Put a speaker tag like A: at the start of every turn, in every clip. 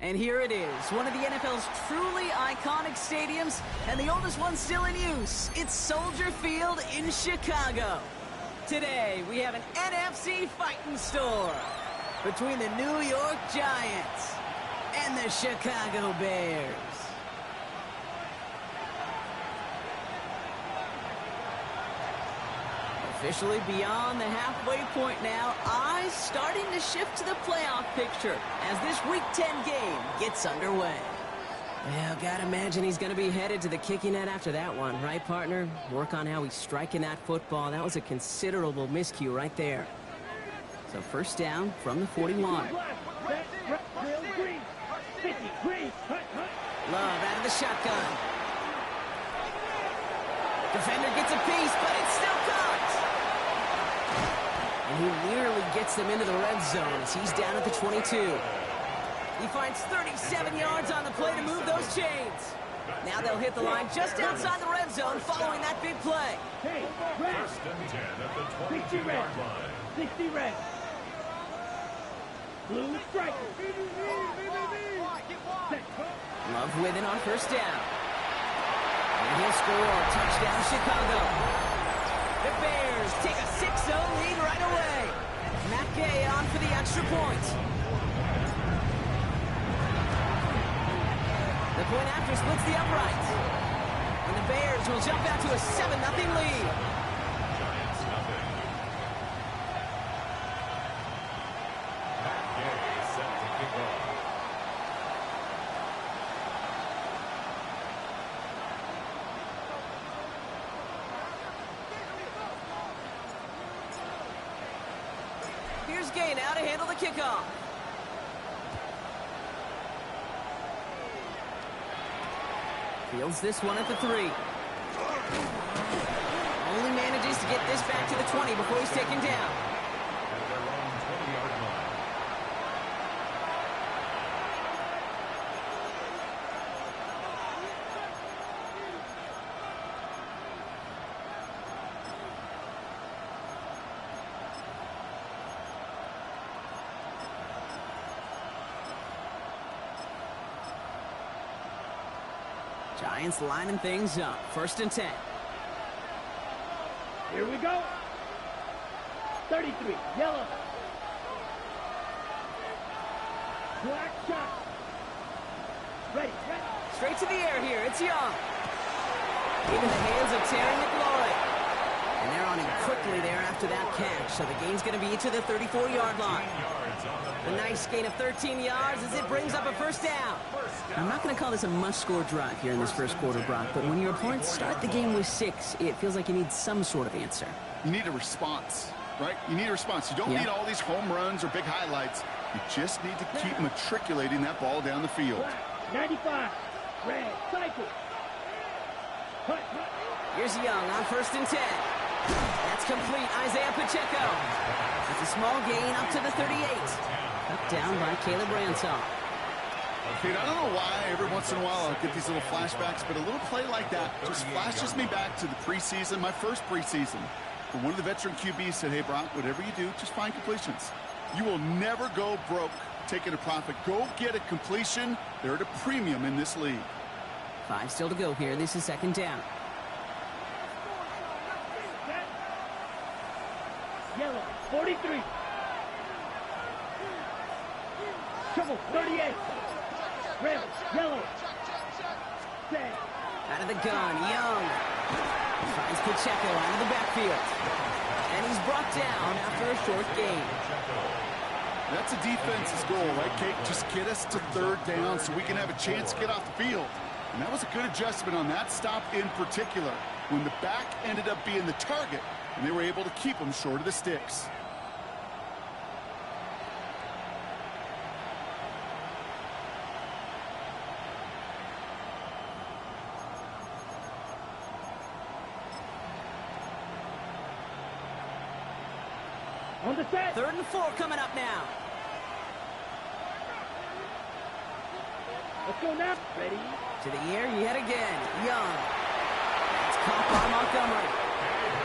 A: And here it is, one of the NFL's truly iconic stadiums, and the oldest one still in use. It's Soldier Field in Chicago. Today, we have an NFC fighting store between the New York Giants and the Chicago Bears. Officially beyond the halfway point now, eyes starting to shift to the playoff picture as this Week 10 game gets underway.
B: Well, gotta imagine he's gonna be headed to the kicking net after that one, right, partner? Work on how he's striking that football. That was a considerable miscue right there. So first down from the 41.
A: Love out of the shotgun. Defender gets a piece, but it's still caught.
B: And he nearly gets them into the red zone as he's down at the 22.
A: He finds 37 yards on the play to move those chains. Now they'll hit the line just outside the red zone following that big play.
C: Hey, red.
D: First and 10 at the
C: 60 red.
D: 22-yard line.
C: 60 red. Blue strike.
A: Love with it on first down. And he'll score. Touchdown, Chicago. The Bears take a 6-0 lead right away. Matt Gay on for the extra point. The point after splits the upright. And the Bears will jump out to a 7-0 lead.
D: Giants nothing. Matt Gay set to kick off.
A: Here's Gay now to handle the kickoff. Fields this one at the 3. Only manages to get this back to the 20 before he's taken down.
D: At their own 20-yard line.
A: Giants lining things up. First and 10.
C: Here we go. 33, yellow. Black shot. Ready, ready.
A: Straight to the air here. It's Young. Into the hands of Terry McLaurin. And they're on him quickly there after that catch. So the gain's going to be to the 34-yard line.
D: Yards on the
A: A nice gain of 13 yards as it brings up a first down. I'm not going to call this a must-score drive here in this first quarter, Brock, but when your opponents start the game with 6, it feels like you need some sort of answer.
E: You need a response, right? You need a response. You don't need all these home runs or big highlights. You just need to keep matriculating that ball down the field.
C: Black, 95, red, cycle. Hut, hut.
A: Here's Young on first and 10. That's complete. Isaiah Pacheco. It's a small gain up to the 38. Cut down by Caleb Ransom.
E: Kate, I don't know why every once in a while I'll get these little flashbacks, but a little play like that just flashes me back to the preseason, my first preseason. When one of the veteran QBs said, hey, Brock, whatever you do, just find completions. You will never go broke taking a profit. Go get a completion. They're at a premium in this league.
A: 5 still to go here. This is second down.
C: Set. Yellow, 43. Trouble, 38. Red, yellow. Set.
A: Out of the gun, Young. Finds Pacheco out of the backfield. And he's brought down after a short gain.
E: That's a defense's goal, right, Kate? Just get us to third down so we can have a chance to get off the field. And that was a good adjustment on that stop in particular, when the back ended up being the target, and they were able to keep him short of the sticks.
C: On the set.
A: 3rd and 4 coming up now.
C: Let's go now. Ready.
A: To the air yet again. Young. It's caught by Montgomery.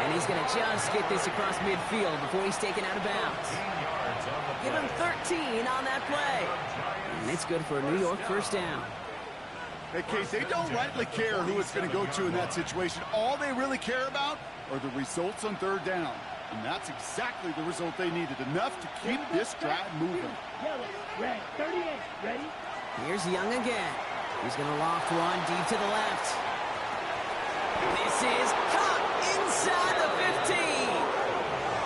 A: And he's going to just get this across midfield before he's taken out of bounds. Give him 13 on that play.
B: And it's good for a New York first down.
E: Hey, Kate, they don't rightly care who it's going to go to in that situation. All they really care about are the results on third down. And that's exactly the result they needed. Enough to keep this drive moving.
C: Yellow, red, 38. Ready?
B: Here's Young again. He's going to loft one deep to the left. This is caught inside the 15.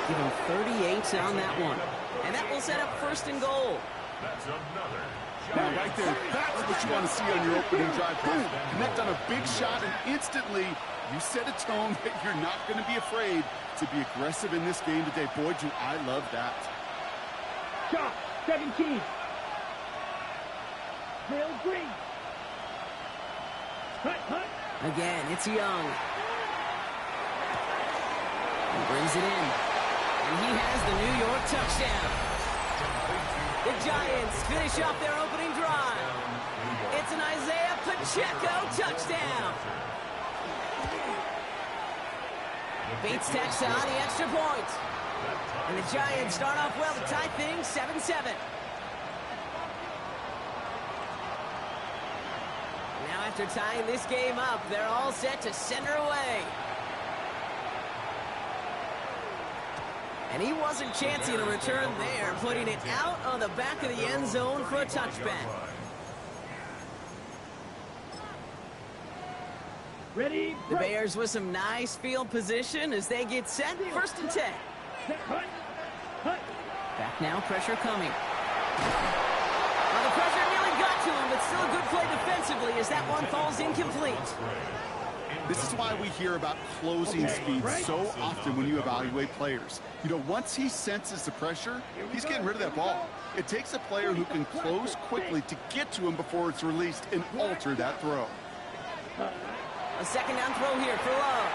B: Give him 38 on that one. And that will set up first and goal.
D: That's another.
E: Now, right there, that's what you want to see on your opening drive. Boom, connect on a big shot, and instantly you set a tone that you're not going to be afraid to be aggressive in this game today. Boy, do I love that.
C: Shot, 17. Drill green. Hut.
B: Again, it's Young. He brings it in. And he has the New York touchdown. The Giants finish off their opening drive. It's an Isaiah Pacheco touchdown. Bates tacks on the extra point. And the Giants start off well to tie things 7-7. Now after tying this game up, they're all set to send her away. And he wasn't chancing a return there, putting it out on the back of the end zone for a touchback.
C: Ready?
B: The Bears with some nice field position as they get set. First and 10.
C: Hut.
B: Back now, pressure coming. Well, the pressure nearly got to him, but still a good play defensively as that one falls incomplete.
E: This is why we hear about closing speed so often when you evaluate players. You know, once he senses the pressure, he's getting rid of that ball. It takes a player who can close quickly to get to him before it's released and alter that throw.
B: A second down throw here for Love.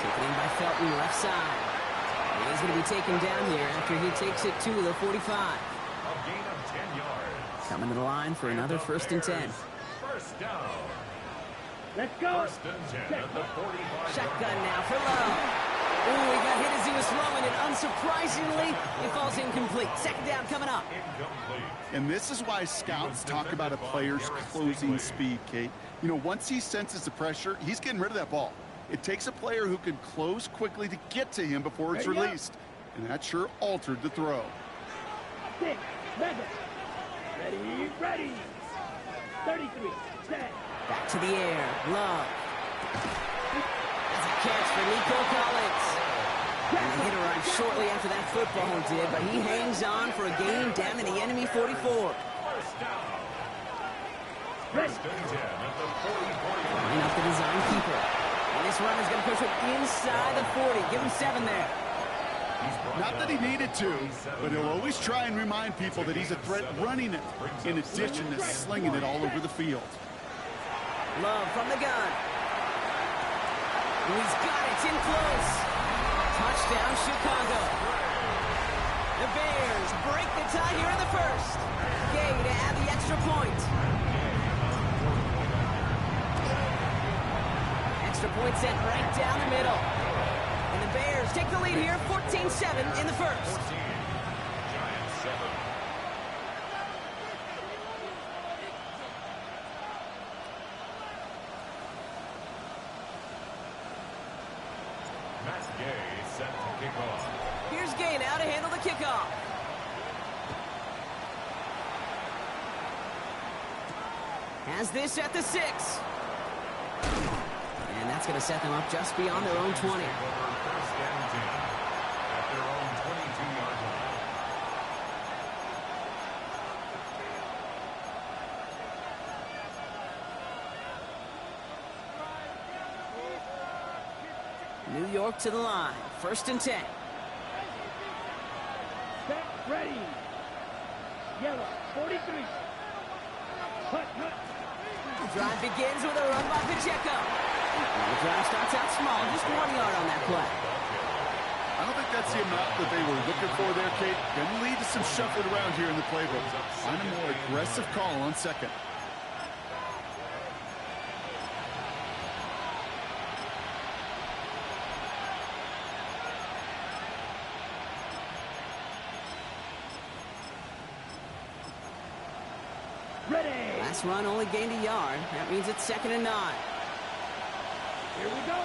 B: Taken in by Felton, left side. And he's going to be taken down here after he takes it to the 45.
D: A gain of 10 yards.
B: Coming to the line for another first and 10.
D: First down.
C: Let's go.
D: First and 10 at the 45.
B: Shotgun now for Love. Ooh, he got hit as he was throwing it. Unsurprisingly, it falls incomplete. Second down coming up.
D: Incomplete.
E: And this is why scouts talk about a player's closing speed, Kate. You know, once he senses the pressure, he's getting rid of that ball. It takes a player who can close quickly to get to him before it's released. And that sure altered the throw.
C: 6, 7. Ready. 33, 10.
B: Back to the air. Love. That's a catch for Nico Collins. And the hit arrived shortly after that football did, but he hangs on for a gain down in the enemy 44.
D: First down. First and 10 at the 40-40.
B: Line up the design keeper. And this run is going to push it inside the 40. Give him 7 there.
E: Not that he needed to, but he'll always try and remind people that he's a threat running it, in addition to slinging it all over the field.
B: Love from the gun. And he's got it in close. Touchdown, Chicago. The Bears break the tie here in the first. Gay to add the extra point. Extra point set right down the middle. And the Bears take the lead here, 14-7 in the first.
D: 14. Giants 7. Matt Gay set to kick off.
B: Here's Gay now to handle the kickoff. Has this at the 6. And that's going to set them up just beyond their own 20.
D: First and 10 at their own 22-yard line.
B: New York to the line. First and 10.
C: Set, ready. Yellow, 43. Hut.
B: The drive begins with a run by Pacheco. And the drive starts out small, just 1 yard on that play.
E: I don't think that's the amount that they were looking for there, Kate. Going to lead to some shuffling around here in the playbook. Find a more aggressive call on second.
C: Ready.
B: Last run only gained a yard. That means it's 2nd and 9.
C: Here we go.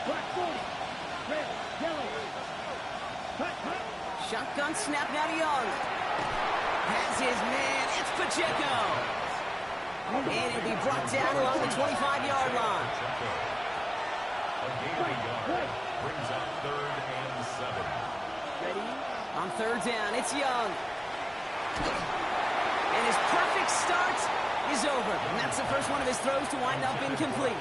C: Black 40. Red, yellow. Cut, cut.
B: Shotgun snap now to Young. Has his man. It's Pacheco. And it'll be brought down along the 25-yard line.
D: A gain of a yard brings up 3rd and 7.
C: Ready.
B: On 3rd down, it's Young. And his perfect start is over. And that's the first one of his throws to wind up incomplete.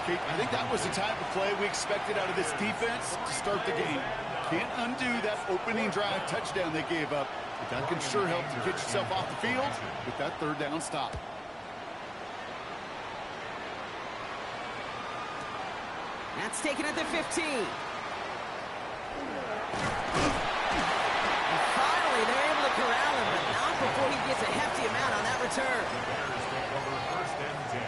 E: Kate, I think that was the type of play we expected out of this defense to start the game. Can't undo that opening drive touchdown they gave up. But that can sure help to get yourself off the field with that 3rd down stop.
B: That's taken at the 15. And finally, they're able to corral him, but not before he gets a hefty amount on that return.
D: The Bears take over 1st and 10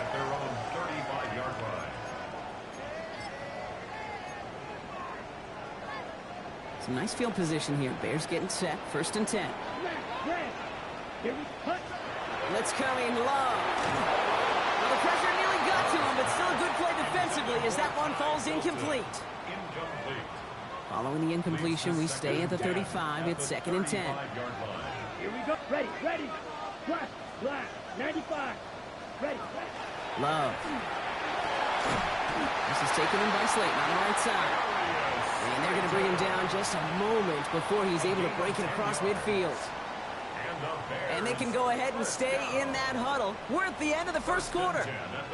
D: at their own 35-yard line.
B: Some nice field position here. Bears getting set. 1st and 10.
C: Red. Here we cut.
B: Let's come in low. Well, the pressure nearly got to him, but still a good play defensively as that one falls incomplete.
D: Incomplete.
B: Following the incompletion, we stay at the 35. It's 2nd and 10.
C: Here we go. Ready, ready. Black, black. 95. Ready, ready.
B: Love. This is taken in by Slayton on the right side. And they're going to bring him down just a moment before he's able to break it across midfield. And they can go ahead and stay in that huddle. We're at the end of the 1st quarter.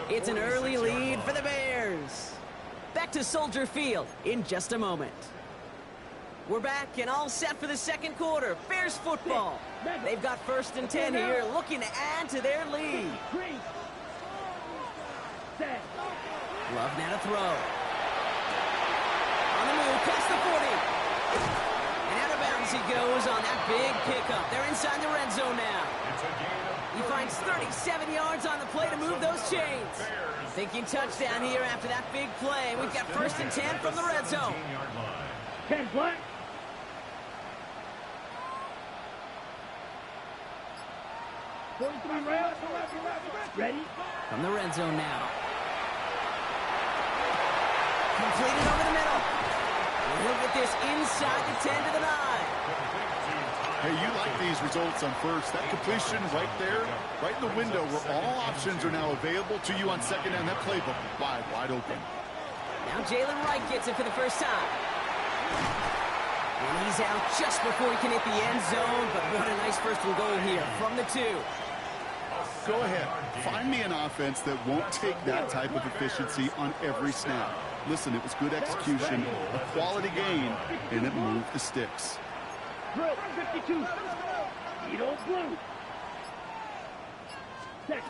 B: It's an early lead for the Bears. Back to Soldier Field in just a moment. We're back and all set for the 2nd quarter. Bears football. They've got 1st and 10 here, looking to add to their lead.
C: Green. Set.
B: Love now to throw. On the move, past the 40. And out of bounds he goes on that big pickup. They're inside the red zone now. He finds 37 yards on the play to move those chains. Thinking touchdown here after that big play. We've got 1st and 10 from the red zone.
C: 10 black. Ready?
B: From the red zone now. Completed over the middle. And he'll get this inside the 10 to the 9.
E: Hey, you like these results on 1st. That completion right there, right in the window where all options are now available to you on 2nd down. That playbook wide open.
B: Now Jalen Wright gets it for the first time. And he's out just before he can hit the end zone, but what a nice 1st and goal here from the 2.
E: Go ahead. Find me an offense that won't take that type of efficiency on every snap. Listen, it was good execution, a quality game, and it moved the sticks.
C: Drill 52. Edo blue. Set.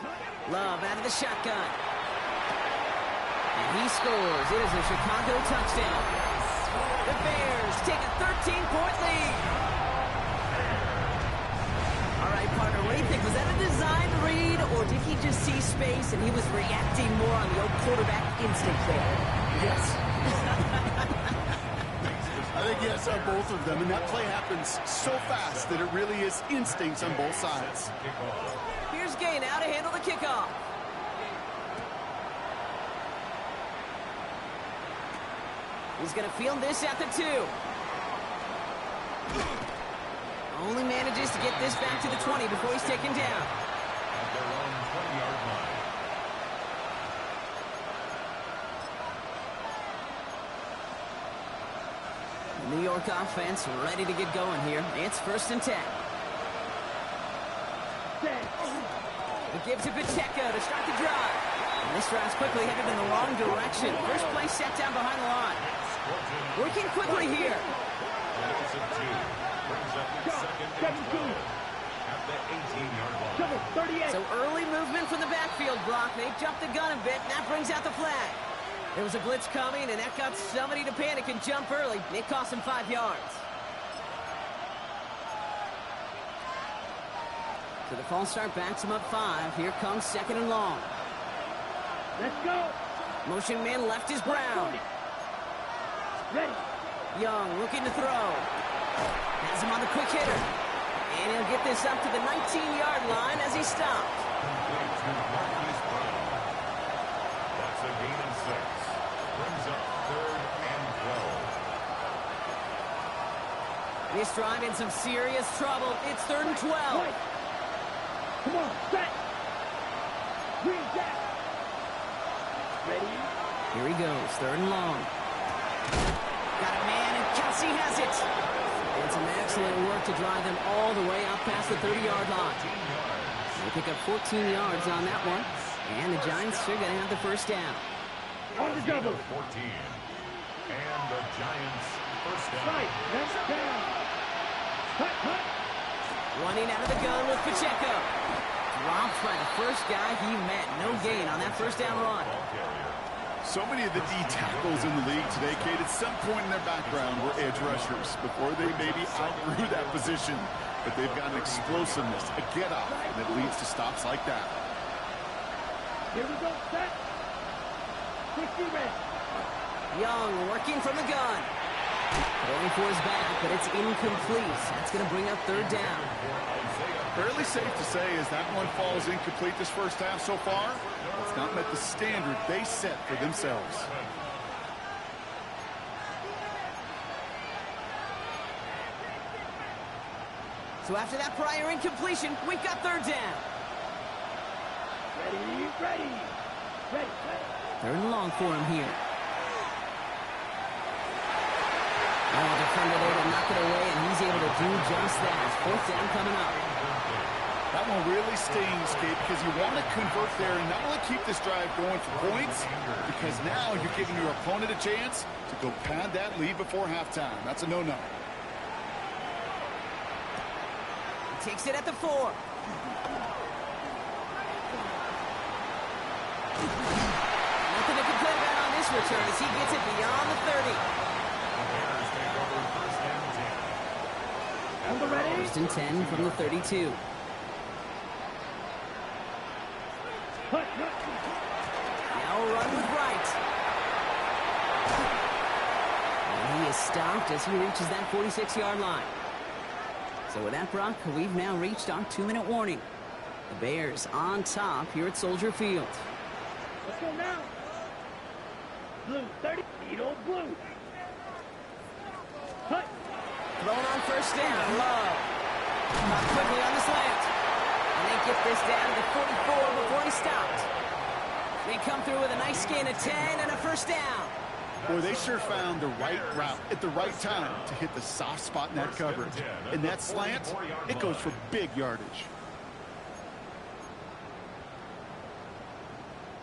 B: Love out of the shotgun. And he scores. It is a Chicago touchdown. The Bears take a 13-point lead. All right, partner, what do you think? Was that a design read, or did he just see space and he was reacting more on the old quarterback instinct there?
E: Yes. I think yes on both of them, and that play happens so fast that it really is instincts on both sides.
B: Here's Gay now to handle the kickoff. He's going to field this at the 2. Only manages to get this back to the 20 before he's taken down.
D: At their own 20-yard line.
B: The New York offense ready to get going here. It's 1st and 10. He gives it Pacheco to start the drive. And this drive's quickly headed in the wrong direction. First play set down behind the line. Working quickly here. So early movement from the backfield block. They jumped the gun a bit, and that brings out the flag. There was a blitz coming, and that got somebody to panic and jump early. It cost him 5 yards. So the false start backs him up 5. Here comes 2nd and long.
C: Let's go.
B: Motion man left is Brown.
C: Ready.
B: Young looking to throw. Has him on the quick hitter. And he'll get this up to the 19-yard line as he stopped.
D: Complete to Marquise Brown. That's a gain of 6. Brings up 3rd and 12.
B: This drive in some serious trouble. It's 3rd and 12.
C: Right. Come on, set. Green jack. Ready?
B: Here he goes, 3rd and long. Got a man, and Kelsey has it. And some excellent work to drive them all the way up past the 30-yard line. They pick up 14 yards on that one. And the Giants are going to have the first down.
C: On the double.
D: 14. And the Giants first down.
C: Right, next down. Cut, cut.
B: Running out of the gun with Pacheco. Dropped by the first guy he met. No gain on that first down run.
E: So many of the D tackles in the league today, Kate, at some point in their background were edge rushers before they maybe outgrew that position. But they've got an explosiveness, a get-off, that leads to stops like that.
C: Here we go, set. 60 red.
B: Young working from the gun. Going for his back, but it's incomplete. That's going to bring up 3rd down.
E: Fairly safe to say as that one falls incomplete this first half so far, it's not met the standard they set for themselves.
B: So after that prior incompletion, we've got 3rd down.
C: Ready, ready. Ready, ready.
B: 3rd and long for him here. Oh, the defender there to knock it away, and he's able to do just that. 4th down coming up.
E: That one really stings, Kate, because you want to convert there and not only keep this drive going for points, because now you're giving your opponent a chance to go pad that lead before halftime. That's a no-no.
B: He takes it at the 4. Nothing to complain about on this return as he gets it beyond the 30.
C: On the ready.
B: 1st and 10 from the 32.
C: Cut, cut.
B: Now a run with Wright. And he is stopped as he reaches that 46-yard line. So with that, Brock, we've now reached our 2-minute warning. The Bears on top here at Soldier Field.
C: Let's go now. Blue, 30. Needle blue. Cut.
B: Thrown on first down. Love. Caught quickly on the slant. And they get this down to 44 before he stopped. They come through with a nice gain of 10 and a first down.
E: Boy, they sure found the right route at the right time to hit the soft spot in that coverage. And that slant, it goes for big yardage.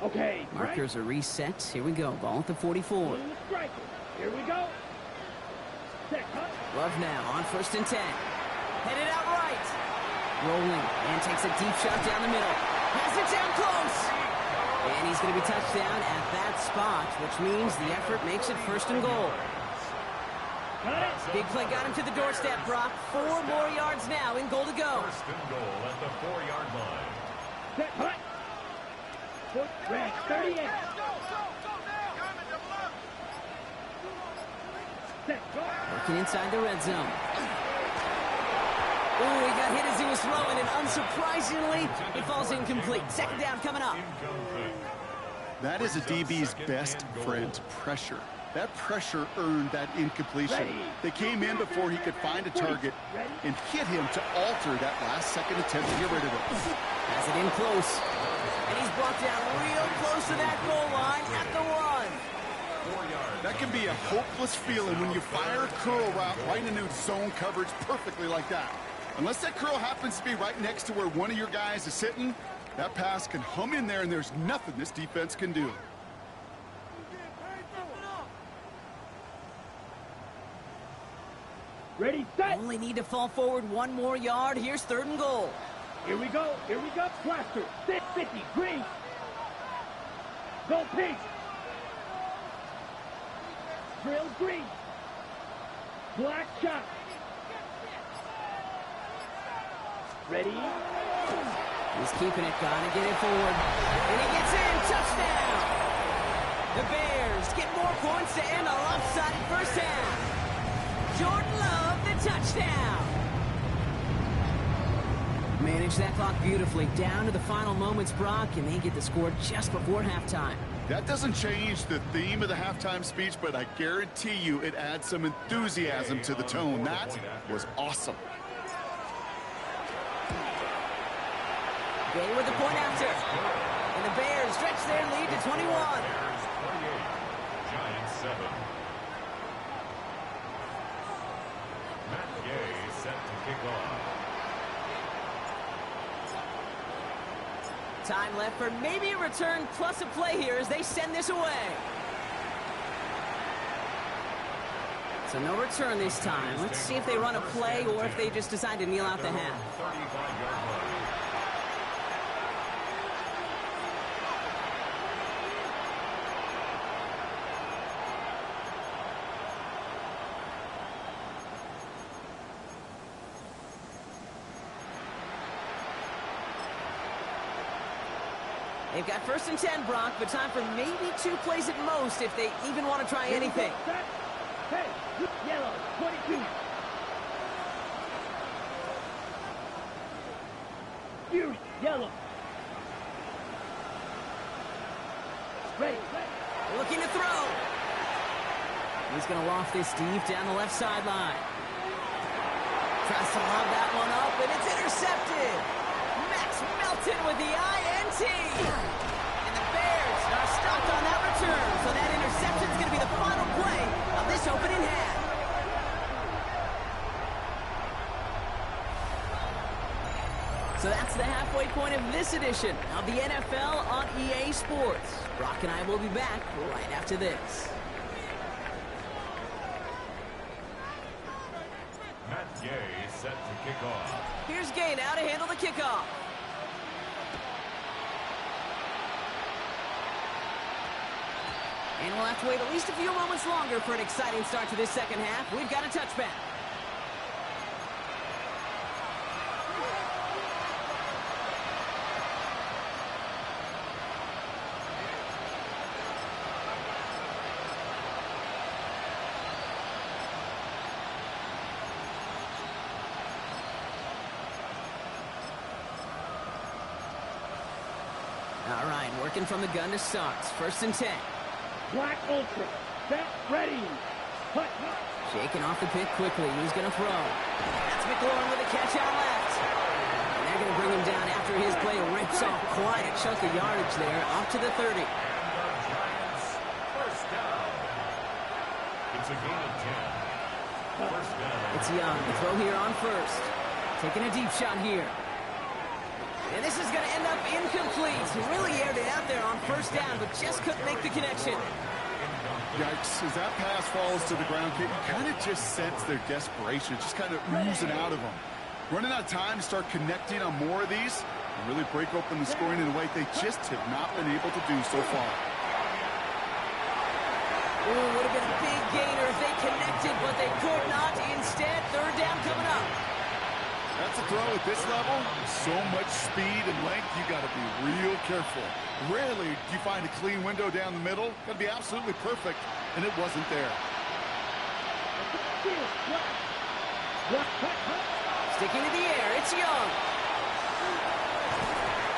C: Okay.
B: Markers are reset. Here we go. Ball at the 44.
C: Blue striker. Here we go. Set, cut.
B: Love now on 1st and 10. Headed out right. Rolling and takes a deep shot down the middle. Has it down close. And he's going to be touched down at that spot, which means the effort makes it 1st and goal.
C: Cut it.
B: Big play got him to the doorstep, Brock. 4 more yards now in goal to go.
D: 1st and goal at the 4-yard line.
C: Set, cut. Foot red, 38. Set, go.
B: Working inside the red zone. Oh, he got hit as he was throwing, and unsurprisingly, it falls incomplete. 2nd down coming up.
E: That is a DB's best friend, pressure. That pressure earned that incompletion. They came in before he could find a target and hit him to alter that last-second attempt to get rid of it.
B: Has it in close. And he's brought down real close to that goal line at the 1.
E: That can be a hopeless feeling when you fire a curl route right into zone coverage perfectly like that. Unless that curl happens to be right next to where one of your guys is sitting, that pass can hum in there and there's nothing this defense can do.
C: Ready, set.
B: Only need to fall forward 1 more yard. Here's 3rd and goal.
C: Here we go. Here we go. Blaster. 650. Green. Go pink. Drill green. Black shot. Ready.
B: He's keeping it, gonna get it forward. And he gets in. Touchdown. The Bears get more points to end a lopsided first half. Jordan Love, the touchdown. Managed that clock beautifully. Down to the final moments, Brock, and they get the score just before halftime.
E: That doesn't change the theme of the halftime speech, but I guarantee you it adds some enthusiasm to the tone. That was awesome.
B: Gay with the point after. And the Bears stretch their lead to 21.
D: Bears 28, Giants 7. Matt Gay set to kick off.
B: Time left for maybe a return plus a play here as they send this away. So no return this time. Let's see if they run a play or if they just decide to kneel out the half.
D: 35-yard line.
B: They've got 1st and 10, Brock, but time for maybe 2 plays at most if they even want to try anything.
C: Hey, yellow, 22. You, yellow. Ready.
B: Looking to throw. He's going to loft this deep down the left sideline. Tries to lob that one up, and it's intercepted. Max Melton with the INT. And the Bears are stopped on that return, so that interception is going to be the final play of this opening half. So that's the halfway point of this edition of the NFL on EA Sports. Brock and I will be back right after this.
D: Matt Gay set to kick off.
B: Here's Gay now to handle the kickoff. And we'll have to wait at least a few moments longer for an exciting start to this second half. We've got a touchback. All right, working from the gun to start. 1st and 10.
C: Black Ultra. Set, ready. Hut.
B: Shaking off the pick quickly. Who's going to throw? That's McLaurin with a catch out left. And they're going to bring him down after his play rips off quite a chunk of yardage there, up to the 30.
D: And the Giants first down. It's a gain of 10. First down.
B: It's Young. The throw here on 1st. Taking a deep shot here. And this is going to end up incomplete. He really aired it out there on 1st down, but just couldn't make the connection.
E: Yikes, as that pass falls to the ground, you kind of just sense their desperation, just kind of oozing out of them. Running out of time to start connecting on more of these and really break open the scoring in a way they just have not been able to do so far.
B: Ooh, would have been a big gainer if they connected, but they could not. Instead, 3rd down coming up.
E: That's a throw at this level. So much speed and length, you got to be real careful. Rarely do you find a clean window down the middle. Got to be absolutely perfect, and it wasn't there.
B: Sticking to the air, it's Young.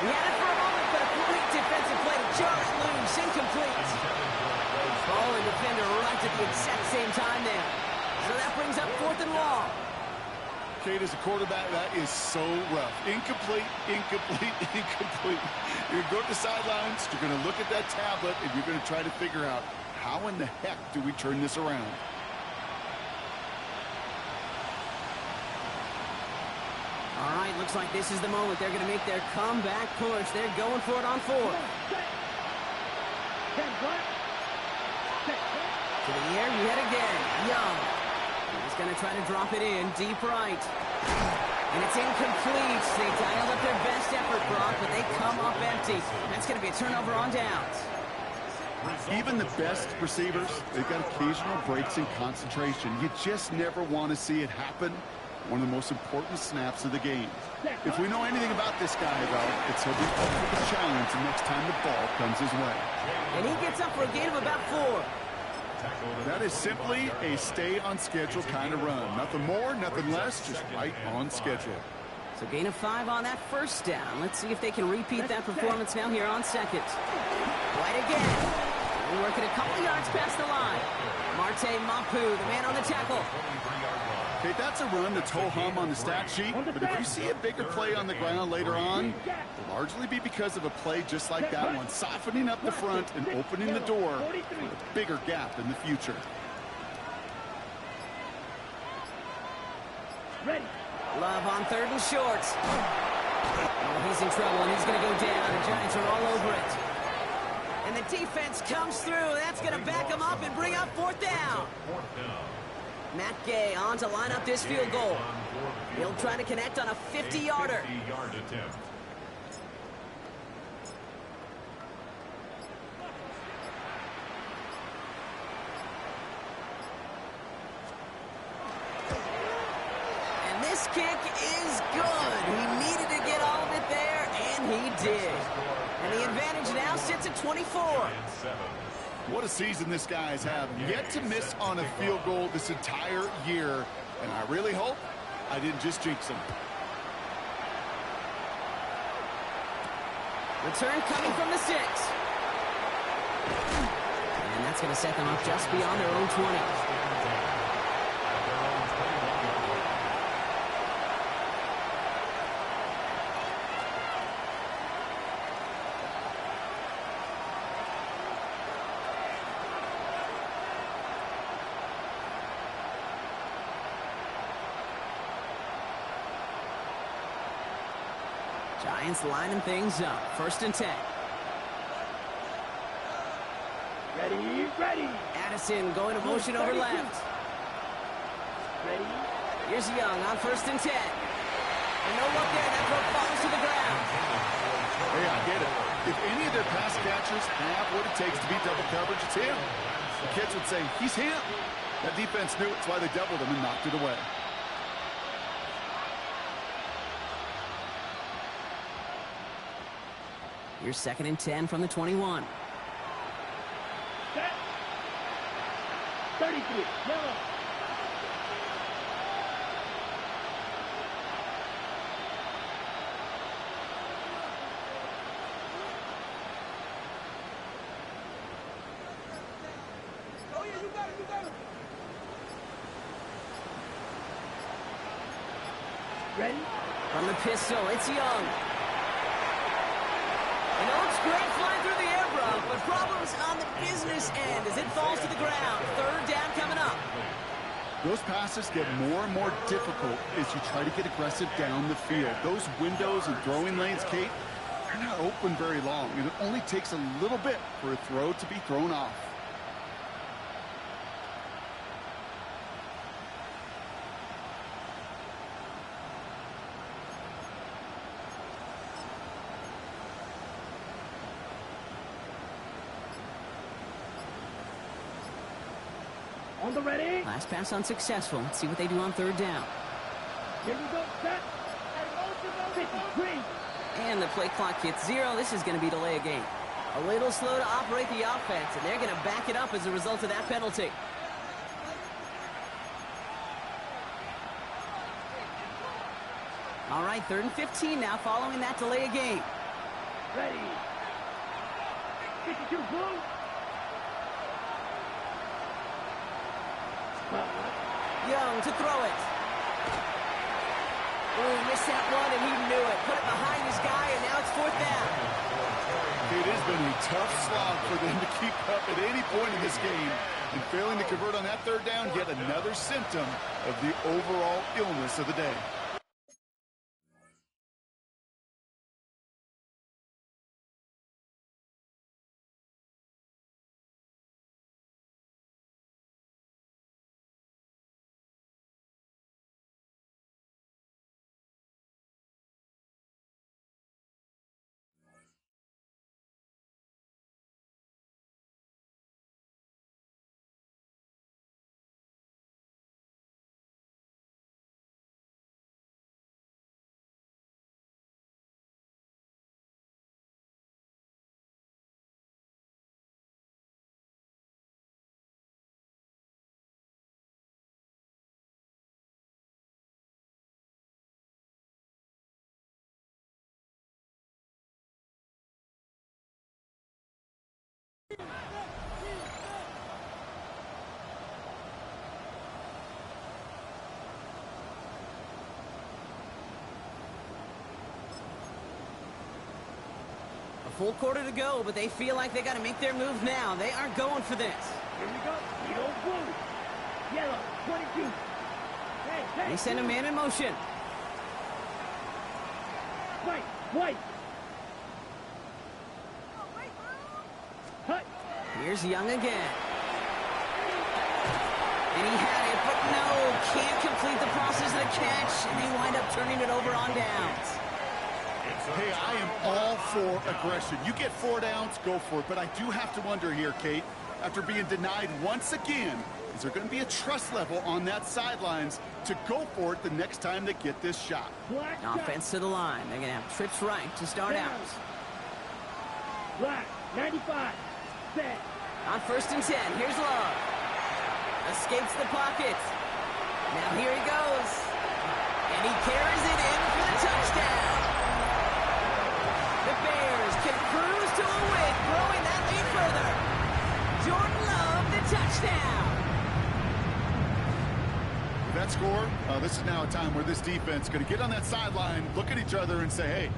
B: He had it for a moment, but a complete defensive play to jar it loose, incomplete. Ball and defender right at the exact same time there. So that brings up 4th and long.
E: Kate, as a quarterback, that is so rough. Incomplete, incomplete, incomplete. You're going to go to the sidelines, you're going to look at that tablet, and you're going to try to figure out how in the heck do we turn this around.
B: All right, looks like this is the moment. They're going to make their comeback push. They're going for it on 4th. To the air, yet again. Young. He's going to try to drop it in, deep right. And it's incomplete. They dialed up their best effort, Brock, but they come up empty. That's going to be a turnover on downs.
E: Even the best receivers, they've got occasional breaks in concentration. You just never want to see it happen. One of the most important snaps of the game. If we know anything about this guy, though, it's he'll be up for the challenge the next time the ball comes his way.
B: And he gets up for a gain of about 4.
E: That is simply a stay on schedule kind of run. Nothing more, nothing less, just right on schedule.
B: So gain of 5 on that first down. Let's see if they can repeat that performance now here on second. Right again. We're working a couple yards past the line. Marte Mapu, the man on the tackle.
E: Okay, that's a run that's ho-hum on the stat sheet, but if you see a bigger play on the ground later on, it'll largely be because of a play just like that one, softening up the front and opening the door for a bigger gap in the future.
C: Ready.
B: Love on 3rd and short. Oh, he's in trouble, and he's going to go down. The Giants are all over it. And the defense comes through. That's going to back him up and bring up 4th down. Matt Gay on to line up this field goal. He'll try to connect on a 50-yarder.
D: 50-yard attempt.
B: And this kick is good. He needed to get all of it there, and he did. And the advantage now sits at 24.
E: What a season this guy's have. Yet to miss on a field goal this entire year. And I really hope I didn't just jinx him.
B: Return coming from the 6. And that's going to set them up just beyond their own 20. Giants lining things up. 1st and 10.
C: Ready, ready.
B: Addison going to motion over left.
C: Ready.
B: Here's Young on 1st and 10. And no look there. That throw falls to the ground.
E: Hey, I get it. If any of their pass catchers have what it takes to beat double coverage, it's him. The kids would say, he's him. That defense knew it's why they doubled him and knocked it away.
B: Here's 2nd and 10 from the 21.
C: Set. 33. Yellow. Oh, yeah, you got it, you got it. Ready?
B: From the pistol, it's Young. And it looks great flying through the air, Brock, but problems on the business end as it falls to the ground. 3rd down coming up.
E: Those passes get more and more difficult as you try to get aggressive down the field. Those windows and throwing lanes, Kate, they're not open very long, and it only takes a little bit for a throw to be thrown off.
C: On the ready.
B: Last pass unsuccessful. Let's see what they do on 3rd down.
C: Here we go. Set. 53.
B: And the play clock hits 0. This is going to be delay a game. A little slow to operate the offense, and they're going to back it up as a result of that penalty. All right, 3rd and 15 now following that delay a game.
C: Ready. 52 blue.
B: Young to throw it. Oh, missed that one, and he knew it. Put it behind his guy, and now it's 4th down.
E: It has been a tough slog for them to keep up at any point in this game. And failing to convert on that 3rd down, yet another symptom of the overall illness of the day.
B: full quarter to go, but they feel like they got to make their move now. They are going for this.
C: Here we go. Yellow, blue. Yellow, 22. Hey.
B: They send a man in motion.
C: White. Hut.
B: Here's Young again. And he had it, but no, can't complete the process of the catch, and they wind up turning it over on downs.
E: Hey, I am all for aggression. You get 4 downs, go for it. But I do have to wonder here, Kate, after being denied once again, is there going to be a trust level on that sidelines to go for it the next time they get this shot?
C: Black.
B: Offense to the line. They're going to have trips right to start out.
C: Black, 95. Set.
B: On 1st and 10, here's Love. Escapes the pocket. Now here he goes. And he carries it in for the touchdown. The Bears can cruise to a win, growing that lead further. Jordan Love, the touchdown.
E: With that score, this is now a time where this defense is going to get on that sideline, look at each other and say, hey,